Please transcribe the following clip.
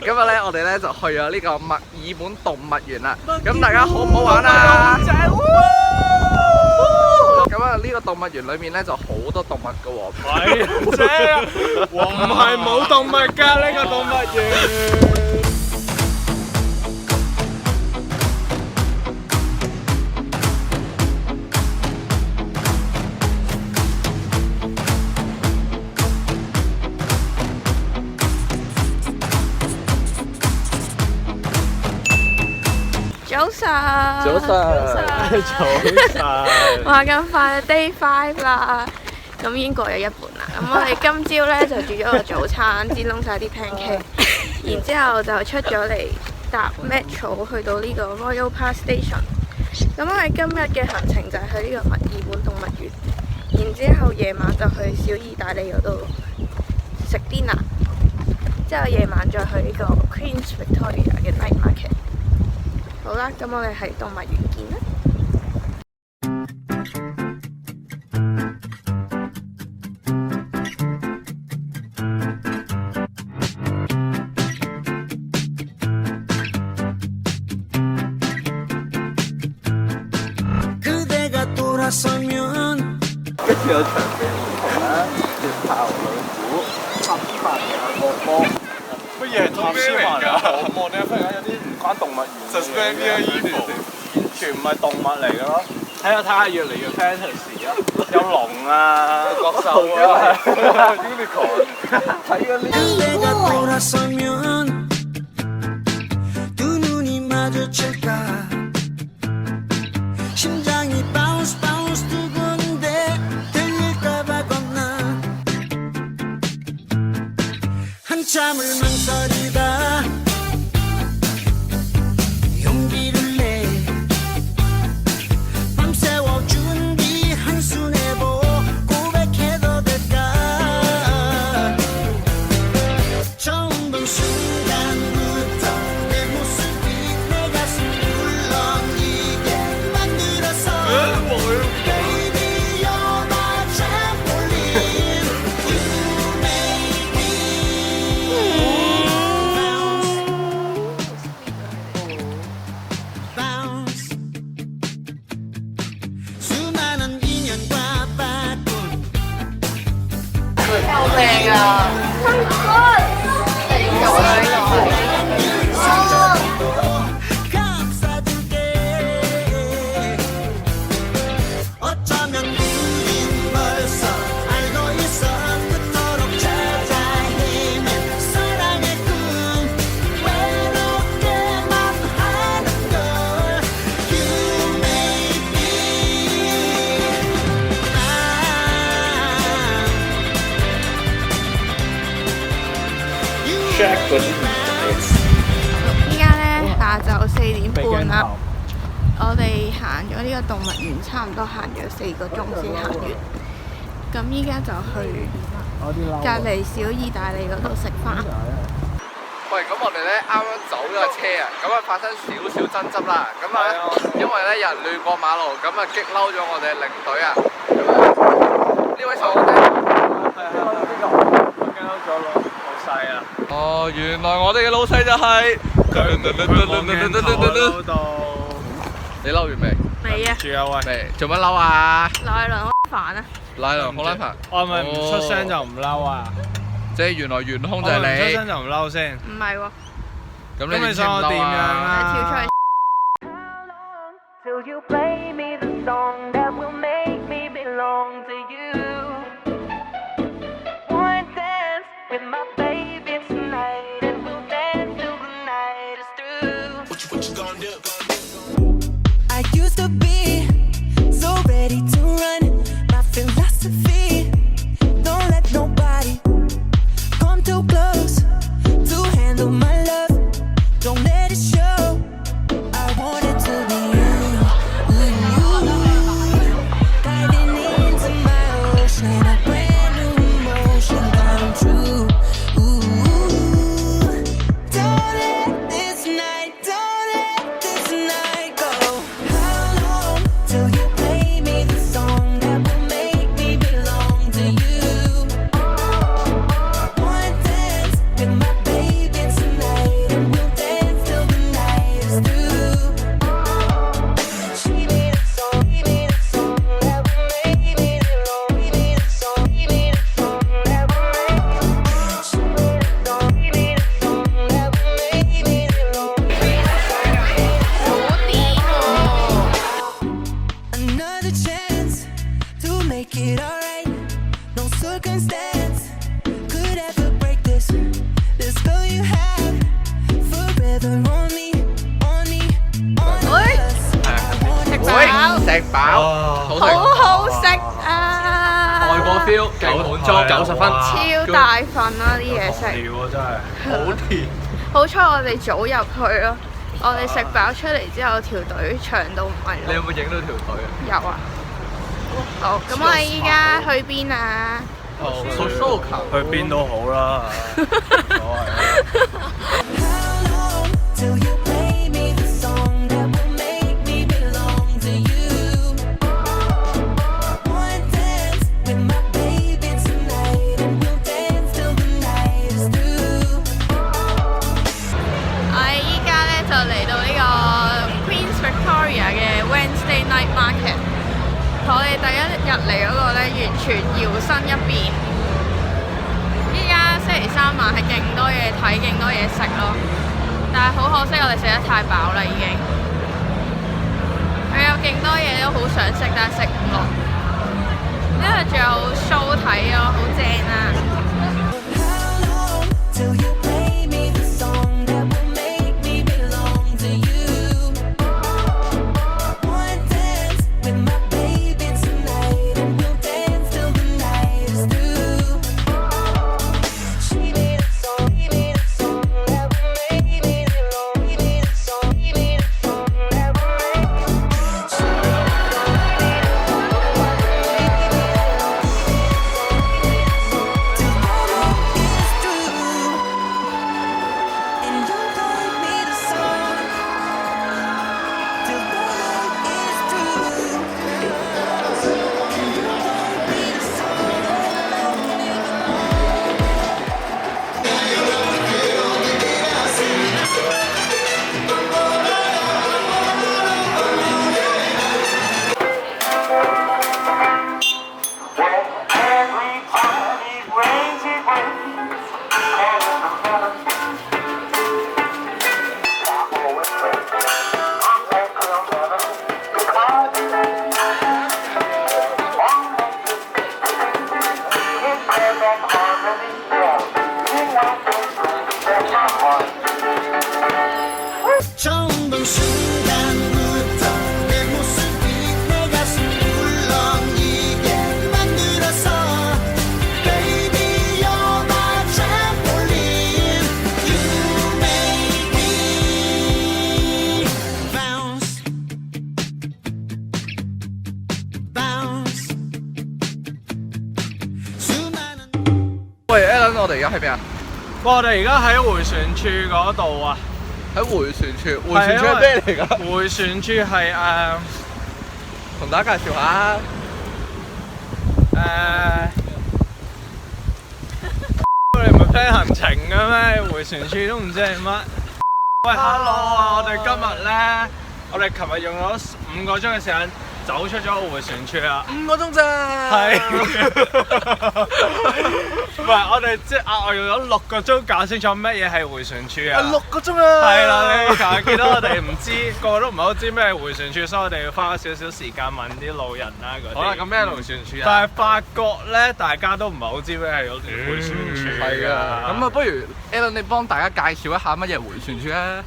今日咧，我哋咧就去咗呢個墨爾本動物園啦。咁大家好唔好玩啊？咁啊，呢個動物園裏面咧就好多動物噶喎。係啫，唔係冇動物㗎呢個動物園。早晨，話咁快 Day 5啦，咁已經過咗一半啦。咁我哋今朝咧就煮咗個早餐，煎燶晒啲 pancake， 然之後就出咗嚟搭 metro 去到呢個 Royal Park Station。咁我哋今日嘅行程就係去呢個墨爾本動物園，然之後夜晚就去小意大利嗰度食 dinner， 之後夜晚再去呢個 Queen's Victoria 嘅 night market。好啦，咁我哋喺動物園見啦。跟住有長臂龍啦、雪豹、老虎、塔斯曼尼亞惡魔。乜嘢係塔斯曼尼亞惡魔咧？忽然間有啲唔關動物園嘅嘢，完全唔係動物嚟嘅咯。睇下越嚟越 fantasy 啊！有龍啊，角獸啊 ，unicorn。睇嗰啲。好靚啊！有啊有啊。依家咧下晝4點半啦，我哋行咗呢個動物園，差唔多行咗4個鐘先行完。咁依家就去隔離小意大利嗰度食飯。喂，咁我哋咧啱啱走咗個車啊，咁啊發生少少爭執啦。咁啊，因為咧有人亂過馬路，咁啊激嬲咗我哋領隊啊。呢位細佬仔，激嬲咗老細啊！哦，原來我哋嘅老細就係。你嬲完未？未啊！住啊喂！未？做乜嬲啊？奈良好煩啊！奈良好撚煩。我係咪唔出聲就唔嬲啊？即係原來元兇就係你。出聲就唔嬲先。唔係喎。咁你想我點樣啊？跳出去。食飽，好食，好好食啊！外國 feel，勁滿足，90分，超大份啦啲嘢食，喎真係，好甜。好彩我哋早入去咯，我哋食飽出嚟之後條隊長到唔係你有冇影到條隊啊？有啊。好，咁我哋依家去邊啊？去邊都好啦。我哋第一日嚟嗰個咧，完全搖身一變。依家星期三晚係勁多嘢睇，勁多嘢食咯。但係好可惜，我哋食得太飽啦已經。係有勁多嘢都好想食，但係食唔落。因為仲有 show 睇咯，好正啊！喂 ，Alan， 我哋而家喺邊啊？我哋而家喺迴旋處嗰度啊！喺迴旋處，迴旋處係咩嚟㗎？迴旋處係同大家介紹下。你唔係 plan 行程嘅咩？迴旋處都唔知係乜。喂 ，hello 啊！我哋今日咧，我哋琴日用咗5個鐘嘅時間走出咗迴旋處啊5個鐘咋？係。唔係，我哋即係額外用咗6個鐘搞清楚乜嘢係迴旋處啊！6個鐘啊！係啦，你琴日見到我哋唔知，個個都唔係好知咩係迴旋處，所以我哋要花少少時間問啲路人啦嗰啲。好啦，咁咩迴旋處啊？但係發覺咧，大家都唔係好知咩係迴旋處。係啊，咁啊，不如 Alan 你幫大家介紹一下乜嘢迴旋處啊？